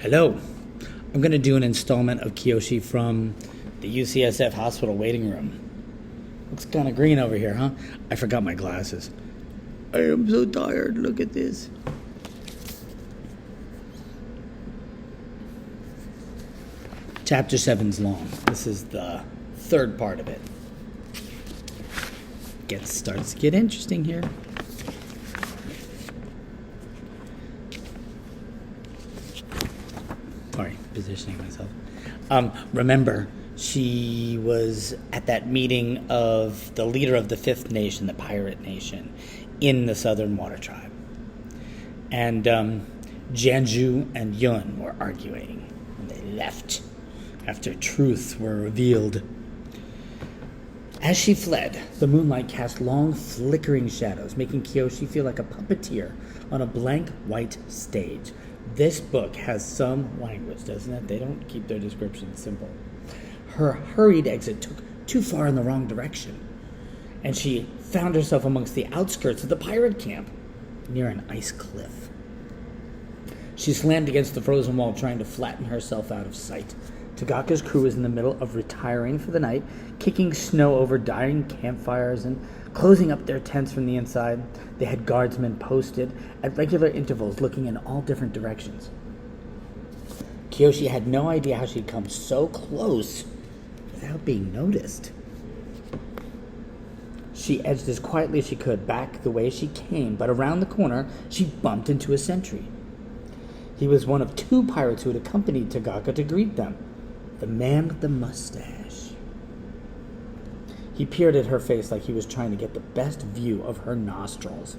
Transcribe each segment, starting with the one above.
Hello. I'm going to do an installment of Kyoshi from the UCSF hospital waiting room. Looks kind of green over here, huh? I forgot my glasses. I am so tired. Look at this. Chapter 7's long. This is the third part of it. Starts to get interesting here. Sorry, positioning myself. Remember, she was at that meeting of the leader of the fifth nation, the pirate nation, in the Southern Water Tribe. And Janju and Yun were arguing, and they left after truths were revealed. As she fled, the moonlight cast long, flickering shadows, making Kyoshi feel like a puppeteer on a blank white stage. This book has some language, doesn't it? They don't keep their descriptions simple. Her hurried exit took too far in the wrong direction, and she found herself amongst the outskirts of the pirate camp, near an ice cliff. She slammed against the frozen wall, trying to flatten herself out of sight. Tagaka's crew was in the middle of retiring for the night, kicking snow over dying campfires and closing up their tents from the inside. They had guardsmen posted at regular intervals, looking in all different directions. Kyoshi had no idea how she'd come so close without being noticed. She edged as quietly as she could back the way she came, but around the corner, she bumped into a sentry. He was one of two pirates who had accompanied Tagaka to greet them. The man with the mustache. He peered at her face like he was trying to get the best view of her nostrils.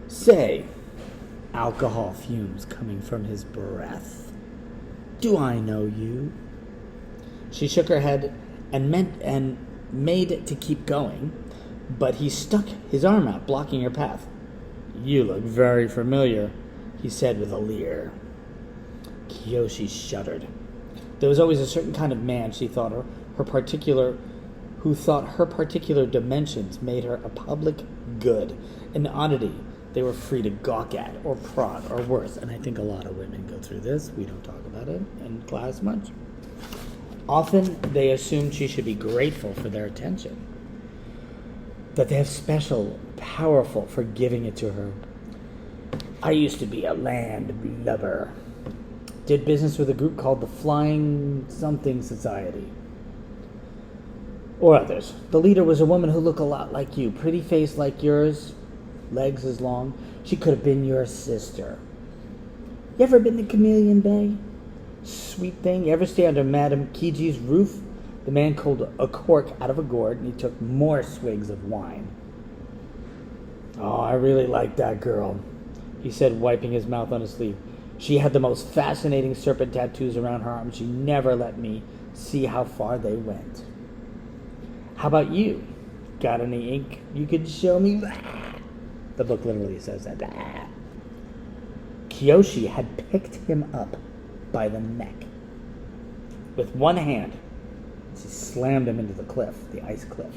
Say, alcohol fumes coming from his breath. Do I know you? She shook her head and made to keep going, but he stuck his arm out, blocking her path. You look very familiar, he said with a leer. Kyoshi shuddered. There was always a certain kind of man, she thought, who thought her particular dimensions made her a public good, an oddity they were free to gawk at or prod or worse. And I think a lot of women go through this. We don't talk about it in class much. Often they assumed she should be grateful for their attention, that they have special, powerful for giving it to her. I used to be a landlubber. Did business with a group called the Flying Something Society. Or others. The leader was a woman who looked a lot like you. Pretty face like yours. Legs as long. She could have been your sister. You ever been to Chameleon Bay? Sweet thing. You ever stay under Madame Kiji's roof? The man pulled a cork out of a gourd and he took more swigs of wine. Oh, I really like that girl, he said, wiping his mouth on his sleeve. She had the most fascinating serpent tattoos around her arm. She never let me see how far they went. How about you? Got any ink you could show me? The book literally says that. Kyoshi had picked him up by the neck. With one hand, she slammed him into the cliff, the ice cliff.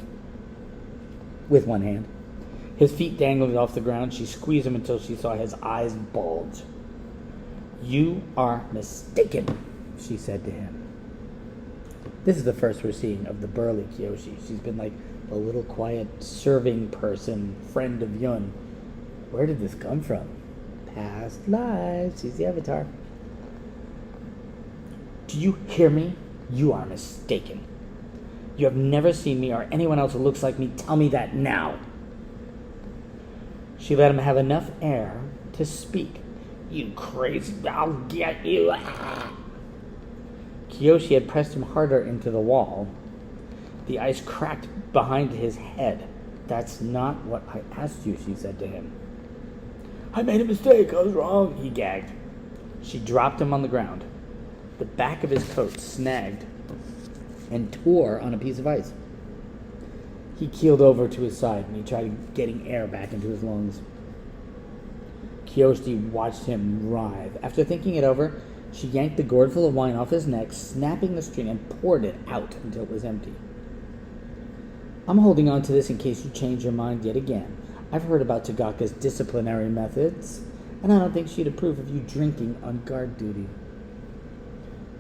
With one hand. His feet dangled off the ground. She squeezed him until she saw his eyes bulge. You are mistaken, she said to him. This is the first we're seeing of the burly Kyoshi. She's been like a little quiet serving person, friend of Yun. Where did this come from? Past lives. She's the avatar. Do you hear me? You are mistaken. You have never seen me or anyone else who looks like me. Tell me that now. She let him have enough air to speak. You crazy, I'll get you. Kyoshi had pressed him harder into the wall. The ice cracked behind his head. That's not what I asked you, she said to him. I made a mistake. I was wrong, he gagged. She dropped him on the ground. The back of his coat snagged and tore on a piece of ice. He keeled over to his side and he tried getting air back into his lungs. Kyoshi watched him writhe. After thinking it over, she yanked the gourd full of wine off his neck, snapping the string, and poured it out until it was empty. I'm holding on to this in case you change your mind yet again. I've heard about Tagaka's disciplinary methods, And I don't think she'd approve of you drinking on guard duty.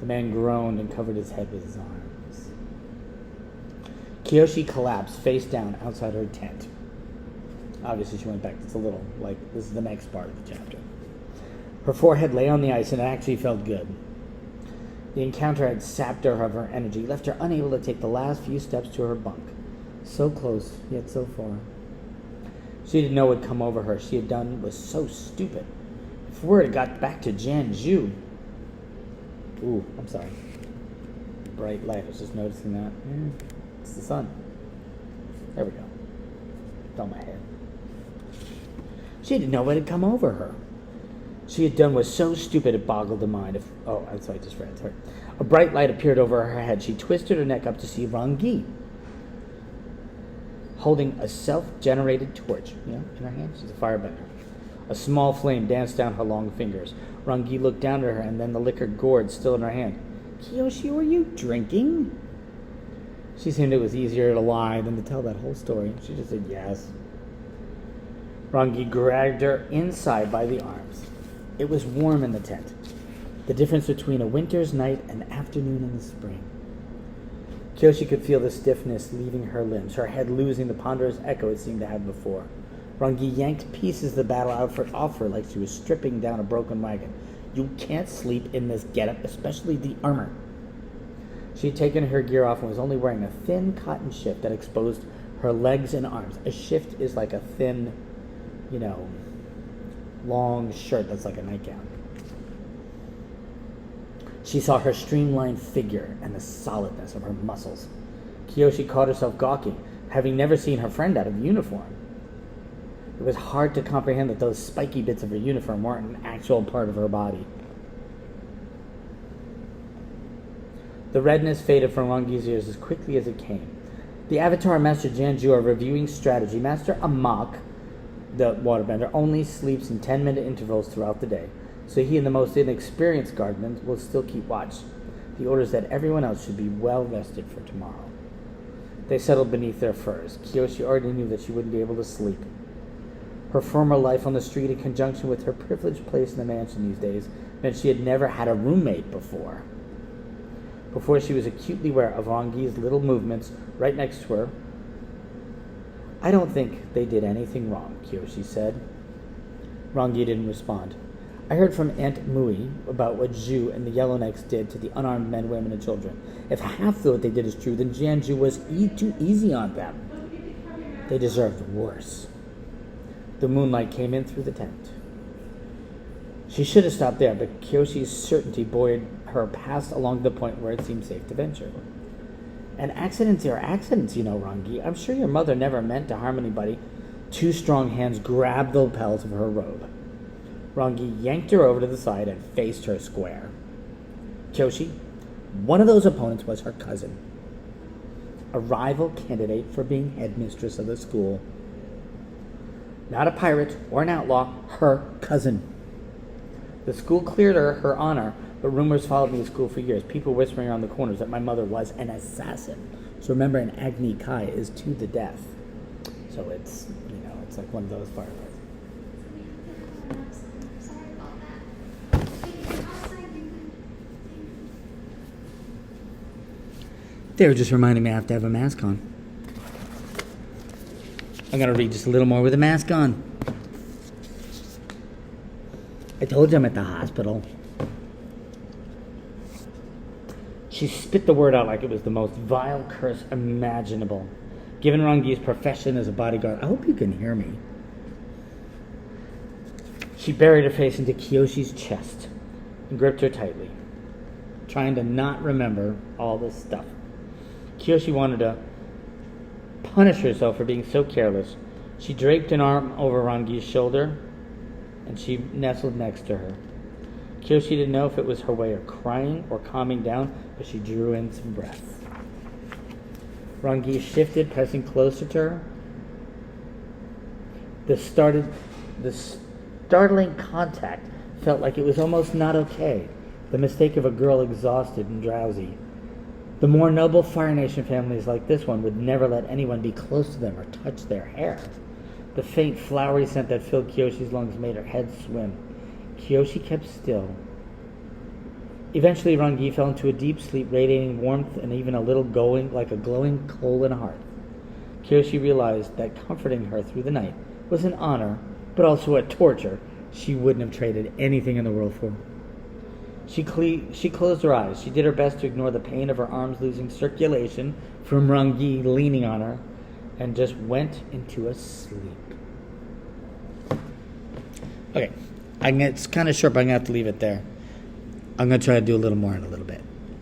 The man groaned and covered his head with his arms. Kyoshi collapsed face down outside her tent. Obviously, she went back. It's a little like this is the next part of the chapter. Her forehead lay on the ice, and it actually felt good. The encounter had sapped her of her energy, left her unable to take the last few steps to her bunk. So close, yet so far. She didn't know what had come over her. She had done was so stupid. If word had got back to Janju... Ooh, I'm sorry. Bright light. I was just noticing that. It's the sun. There we go. It's on my head. She didn't know what had come over her. She had done was so stupid it boggled the mind. I'm sorry, I just read her. A bright light appeared over her head. She twisted her neck up to see Rangi, holding a self-generated torch, in her hand. She's a firebender. A small flame danced down her long fingers. Rangi looked down at her, and then the liquor gourd still in her hand. Kyoshi, were you drinking? She seemed it was easier to lie than to tell that whole story. She just said yes. Rangi dragged her inside by the arms. It was warm in the tent. The difference between a winter's night and an afternoon in the spring. Kyoshi could feel the stiffness leaving her limbs, her head losing the ponderous echo it seemed to have before. Rangi yanked pieces of the battle outfit off her like she was stripping down a broken wagon. You can't sleep in this getup, especially the armor. She had taken her gear off and was only wearing a thin cotton shift that exposed her legs and arms. A shift is like a thin, long shirt that's like a nightgown. She saw her streamlined figure and the solidness of her muscles. Kyoshi caught herself gawking, having never seen her friend out of uniform. It was hard to comprehend that those spiky bits of her uniform weren't an actual part of her body. The redness faded from Rangi's ears as quickly as it came. The Avatar and Master Janju are reviewing strategy. Master Amak, the waterbender, only sleeps in 10-minute intervals throughout the day, so he and the most inexperienced guardsmen will still keep watch. The orders that everyone else should be well rested for tomorrow. They settled beneath their furs. Kyoshi already knew that she wouldn't be able to sleep. Her former life on the street, in conjunction with her privileged place in the mansion these days, meant she had never had a roommate before. Before she was acutely aware of Rangi's little movements right next to her. I don't think they did anything wrong, Kyoshi said. Rangi didn't respond. I heard from Aunt Mui about what Zhu and the Yellownecks did to the unarmed men, women, and children. If half of what they did is true, then Janju was too easy on them. They deserved worse. The moonlight came in through the tent. She should have stopped there, but Kyoshi's certainty buoyed her past along the point where it seemed safe to venture. And accidents are accidents, Rangi. I'm sure your mother never meant to harm anybody. Two strong hands grabbed the lapels of her robe. Rangi yanked her over to the side and faced her square. Kyoshi, one of those opponents was her cousin, a rival candidate for being headmistress of the school. Not a pirate or an outlaw, her cousin. The school cleared her honor, but rumors followed me to school for years, people whispering around the corners that my mother was an assassin. So remember, an Agni Kai is to the death. So it's, it's like one of those firefighters. They were just reminding me I have to have a mask on. I'm going to read just a little more with a mask on. I told you I'm at the hospital. She spit the word out like it was the most vile curse imaginable. Given Rangi's profession as a bodyguard, I hope you can hear me. She buried her face into Kyoshi's chest and gripped her tightly, trying to not remember all this stuff. Kyoshi wanted to punish herself for being so careless. She draped an arm over Rangi's shoulder, and she nestled next to her. Kyoshi didn't know if it was her way of crying or calming down, but she drew in some breath. Rangi shifted, pressing closer to her. The startling contact felt like it was almost not okay. The mistake of a girl exhausted and drowsy. The more noble Fire Nation families like this one would never let anyone be close to them or touch their hair. The faint flowery scent that filled Kyoshi's lungs made her head swim. Kyoshi kept still. Eventually, Rangi fell into a deep sleep, radiating warmth and even a little like a glowing coal in a hearth. Kyoshi realized that comforting her through the night was an honor, but also a torture she wouldn't have traded anything in the world for. She closed her eyes. She did her best to ignore the pain of her arms losing circulation from Rangi leaning on her, and just went into a sleep. Okay, it's kind of short, but I'm going to have to leave it there. I'm going to try to do a little more in a little bit.